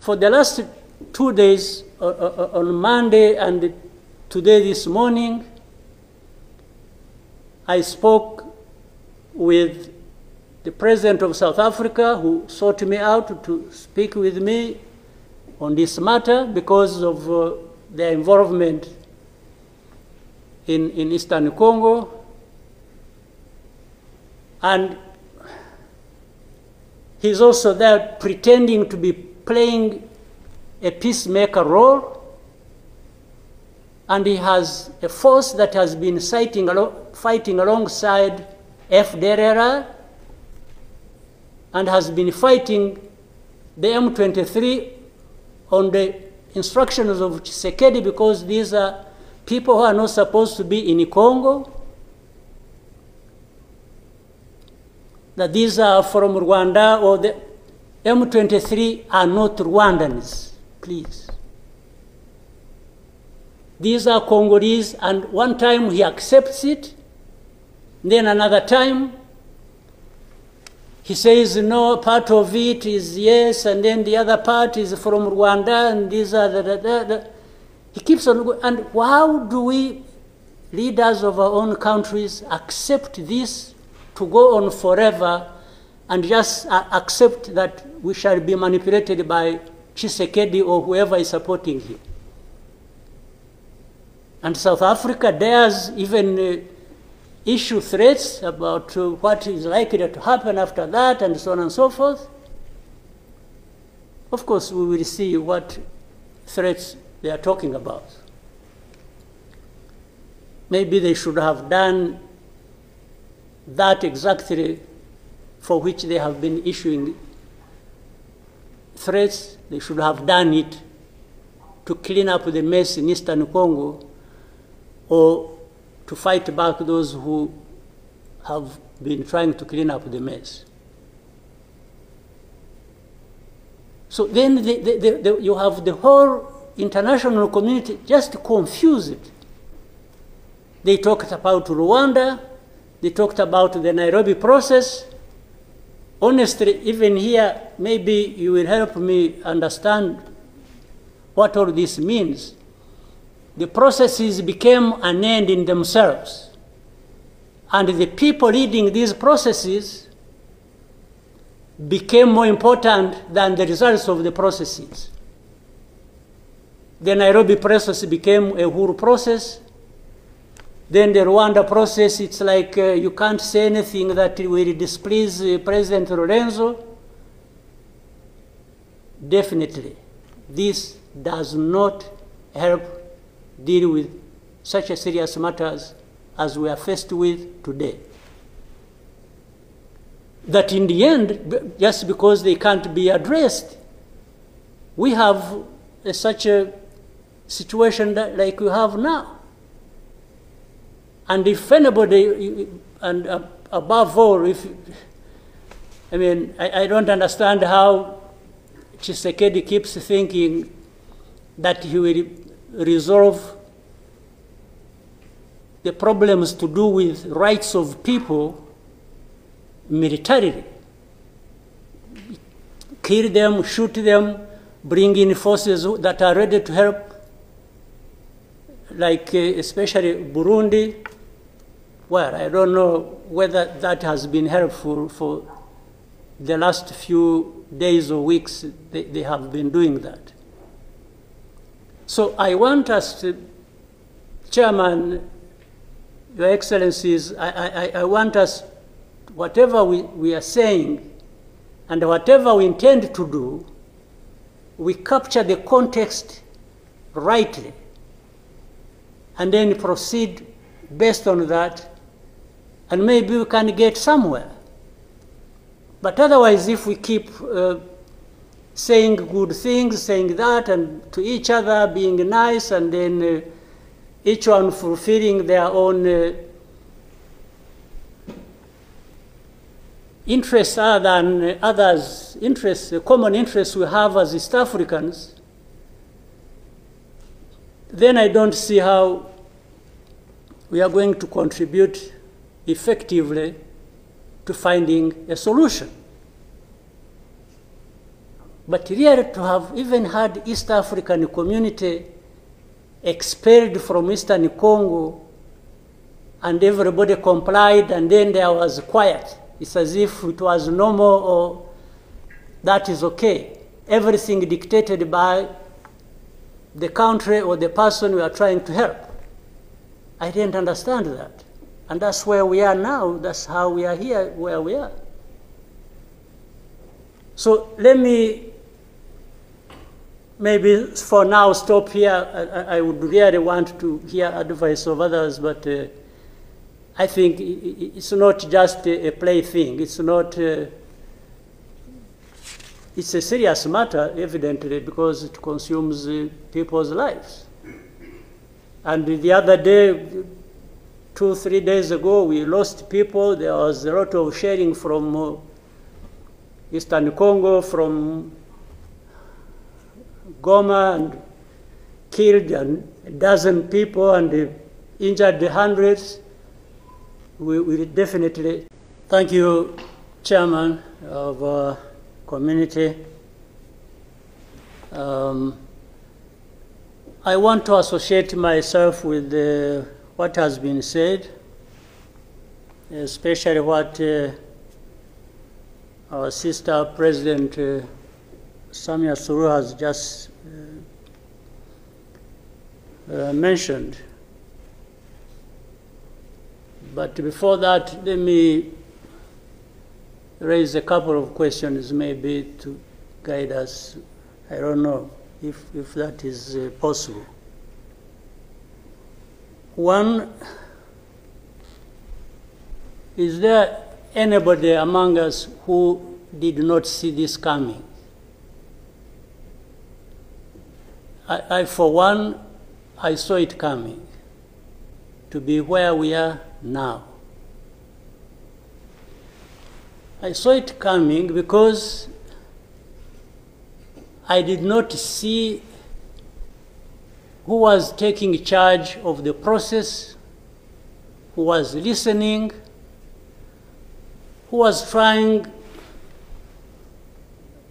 for the last 2 days, on Monday and today this morning, I spoke with the President of South Africa, who sought me out to speak with me on this matter because of their involvement in Eastern Congo. And he's also there pretending to be playing a peacemaker role. And he has a force that has been fighting alongside FDLR and has been fighting the M23 on the instructions of Tshisekedi, because these are people who are not supposed to be in Congo, that these are from Rwanda, or the M23 are not Rwandans, please. These are Congolese, and one time he accepts it, then another time he says, no, part of it is yes, and then the other part is from Rwanda, and these are He keeps on going. And how do we, leaders of our own countries, accept this to go on forever and just accept that we shall be manipulated by Tshisekedi or whoever is supporting him? And South Africa dares even issue threats about what is likely to happen after that, and so on and so forth. Of course, we will see what threats they are talking about. Maybe they should have done that exactly for which they have been issuing threats. They should have done it to clean up the mess in Eastern Congo, or to fight back those who have been trying to clean up the mess. So then you have the whole international community just confused. They talked about Rwanda, they talked about the Nairobi process. Honestly, even here, maybe you will help me understand what all this means. The processes became an end in themselves. And the people leading these processes became more important than the results of the processes. The Nairobi process became a Uhuru process. Then the Rwanda process, it's like you can't say anything that will displease President Lorenzo. Definitely, this does not help deal with such a serious matters as we are faced with today. That in the end, just because they can't be addressed, we have such a situation that, like we have now. And if anybody, and above all, I don't understand how Tshisekedi keeps thinking that he will resolve the problems to do with rights of people militarily. Kill them, shoot them, bring in forces that are ready to help, like especially Burundi. Well, I don't know whether that has been helpful for the last few days or weeks. They have been doing that. So I want us to, Chairman, Your Excellencies, I want us, whatever we are saying and whatever we intend to do, we capture the context rightly and then proceed based on that, and maybe we can get somewhere. But otherwise, if we keep saying good things, saying that, and to each other being nice, and then each one fulfilling their own interests other than others' interests, the common interests we have as East Africans, then I don't see how we are going to contribute effectively to finding a solution. But really to have even had East African community expelled from Eastern Congo and everybody complied and then there was quiet. It's as if it was normal or that is okay. Everything dictated by the country or the person we are trying to help. I didn't understand that. And that's where we are now. That's how we are here, where we are. So let me maybe for now stop here. I would really want to hear advice of others, but I think it's not just a plaything. It's not, it's a serious matter, evidently, because it consumes people's lives. And the other day, 2-3 days ago, we lost people. There was a lot of sharing from Eastern Congo, from Goma, and killed a dozen people and injured hundreds. We definitely thank you, Chairman of our community. I want to associate myself with what has been said, especially what our sister President Samia Suluhu has just mentioned. But before that, let me raise a couple of questions maybe to guide us. I don't know if that is possible. One, is there anybody among us who did not see this coming? I for one, I saw it coming, to be where we are now. I saw it coming because I did not see who was taking charge of the process, who was listening, who was trying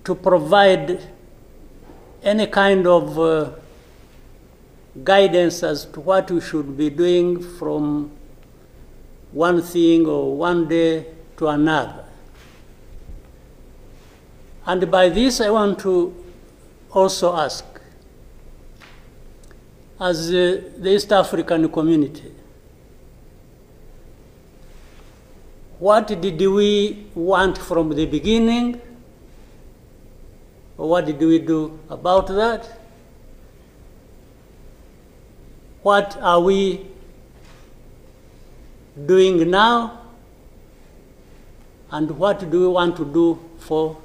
to provide any kind of guidance as to what we should be doing from one thing or one day to another. And by this, I want to also ask, as the East African community, what did we want from the beginning? Or what did we do about that? What are we doing now? And what do we want to do for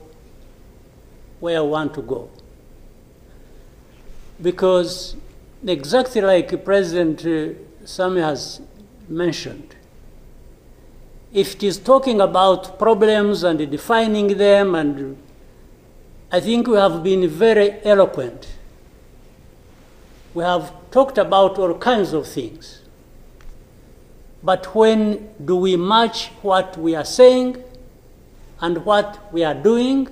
where we want to go? Because exactly like President Samia has mentioned, if it is talking about problems and defining them, and I think we have been very eloquent. We have talked about all kinds of things. But when do we match what we are saying and what we are doing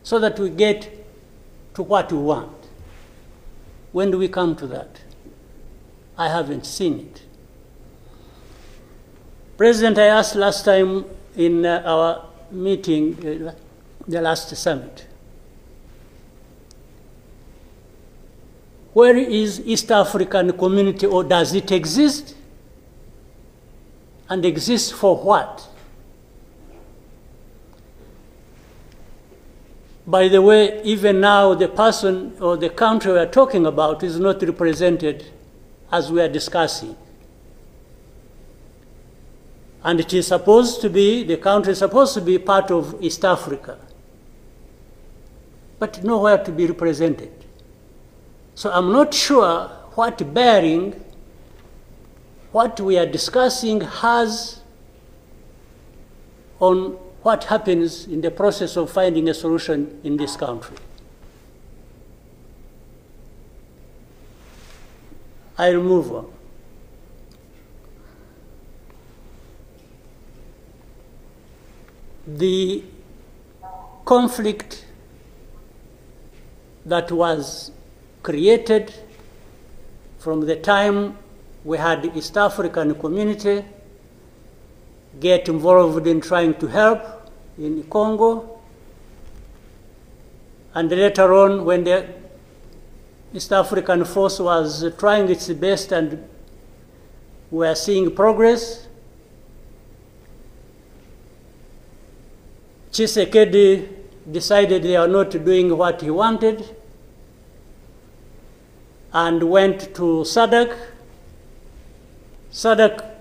so that we get to what we want? When do we come to that? I haven't seen it. President, I asked last time in our meeting, the last summit, where is East African community, or does it exist? And exist for what? By the way, even now the person or the country we are talking about is not represented as we are discussing. And it is supposed to be, the country is supposed to be part of East Africa, but nowhere to be represented. So I'm not sure what bearing what we are discussing has on what happens in the process of finding a solution in this country. I'll move on. The conflict that was created from the time we had the East African community get involved in trying to help in Congo. And later on, when the East African force was trying its best and we are seeing progress, Tshisekedi decided they are not doing what he wanted and went to SADC. SADC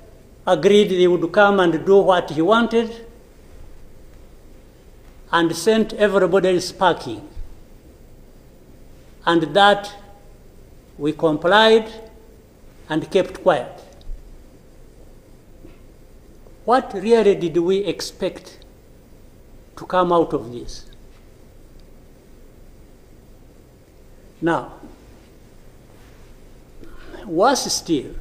agreed they would come and do what he wanted and sent everybody packing. And that we complied and kept quiet. What really did we expect to come out of this? Now, worse still,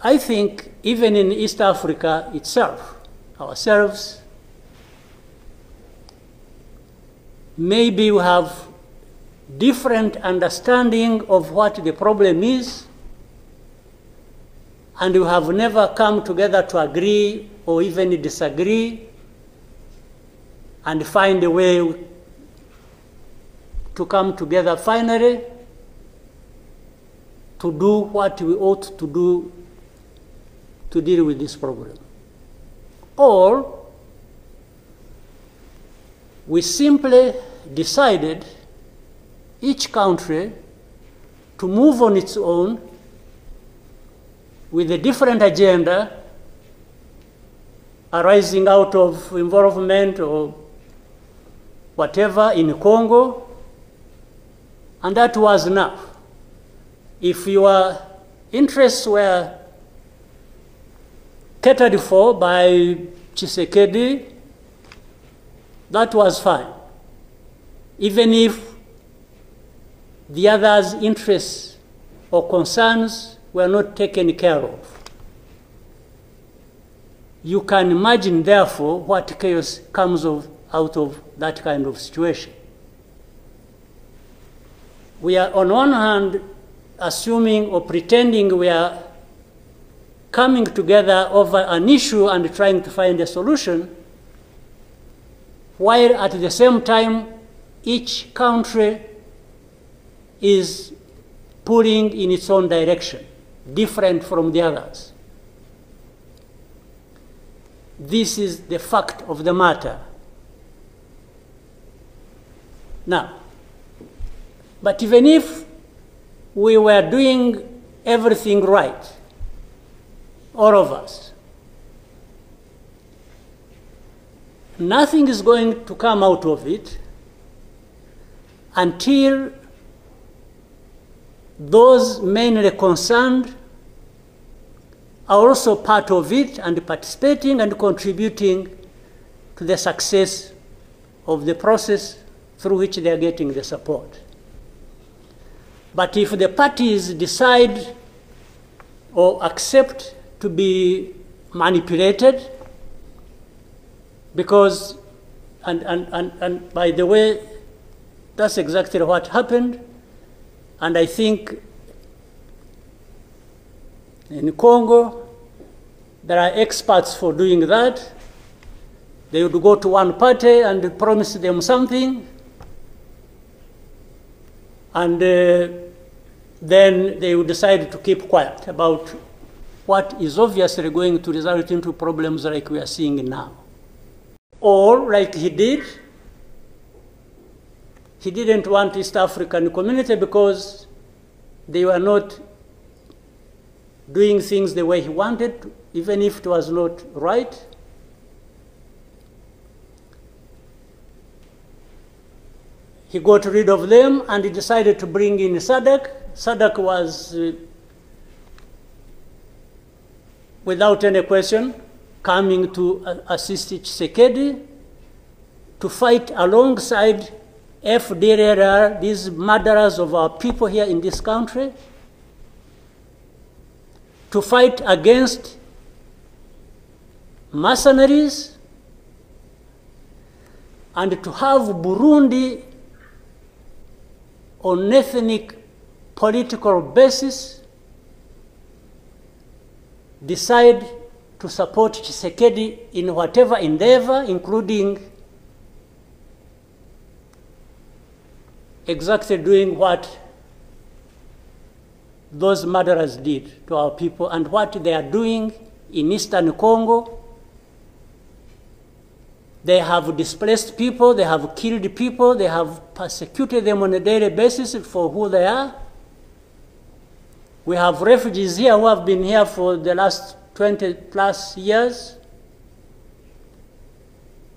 I think even in East Africa itself, ourselves, maybe we have different understanding of what the problem is, and we have never come together to agree or even disagree and find a way to come together finally to do what we ought to do to deal with this problem. Or we simply decided, each country, to move on its own with a different agenda arising out of involvement or whatever in Congo, and that was enough. If your interests were catered for by Tshisekedi, that was fine, even if the others' interests or concerns were not taken care of. You can imagine, therefore, what chaos comes out of that kind of situation. We are, on one hand, assuming or pretending we are coming together over an issue and trying to find a solution, while at the same time, each country is pulling in its own direction, different from the others. This is the fact of the matter. Now, but even if we were doing everything right, all of us, nothing is going to come out of it until those mainly concerned are also part of it and participating and contributing to the success of the process through which they are getting the support. But if the parties decide or accept to be manipulated, because, and by the way, that's exactly what happened, and I think in Congo, there are experts for doing that. They would go to one party and promise them something, and then they would decide to keep quiet about what is obviously going to result into problems like we are seeing now. Or, like he did, he didn't want East African community because they were not doing things the way he wanted, even if it was not right. He got rid of them and he decided to bring in SADC. SADC was, without any question, coming to assist Tshisekedi to fight alongside FDLR, these murderers of our people here in this country, to fight against mercenaries, and to have Burundi on ethnic political basis decide to support Tshisekedi in whatever endeavor, including exactly doing what those murderers did to our people and what they are doing in Eastern Congo. They have displaced people, they have killed people, they have persecuted them on a daily basis for who they are. We have refugees here who have been here for the last 20 plus years,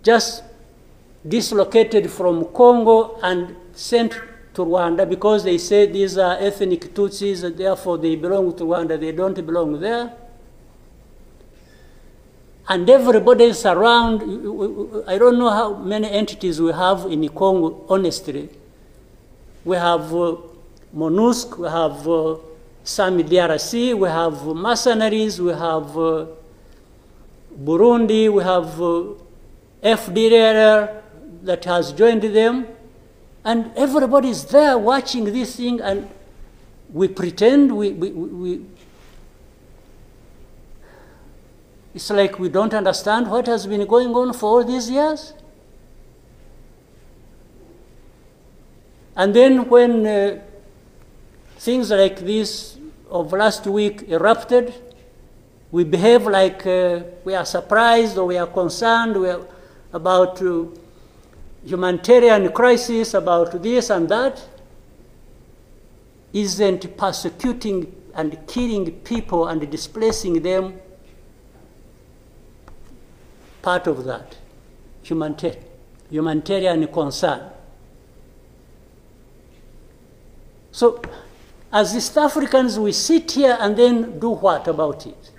just dislocated from Congo and sent to Rwanda because they say these are ethnic Tutsis and therefore they belong to Rwanda, they don't belong there. And everybody is around. I don't know how many entities we have in Congo, honestly. We have MONUSC, we have SAMI DRC, we have mercenaries, we have Burundi, we have FDLR that has joined them. And everybody is there watching this thing, and we pretend it's like we don't understand what has been going on for all these years. And then when things like this of last week erupted, we behave like we are surprised or we are concerned about humanitarian crisis, about this and that. Isn't persecuting and killing people and displacing them part of that humanitarian concern? So as East Africans, we sit here and then do what about it?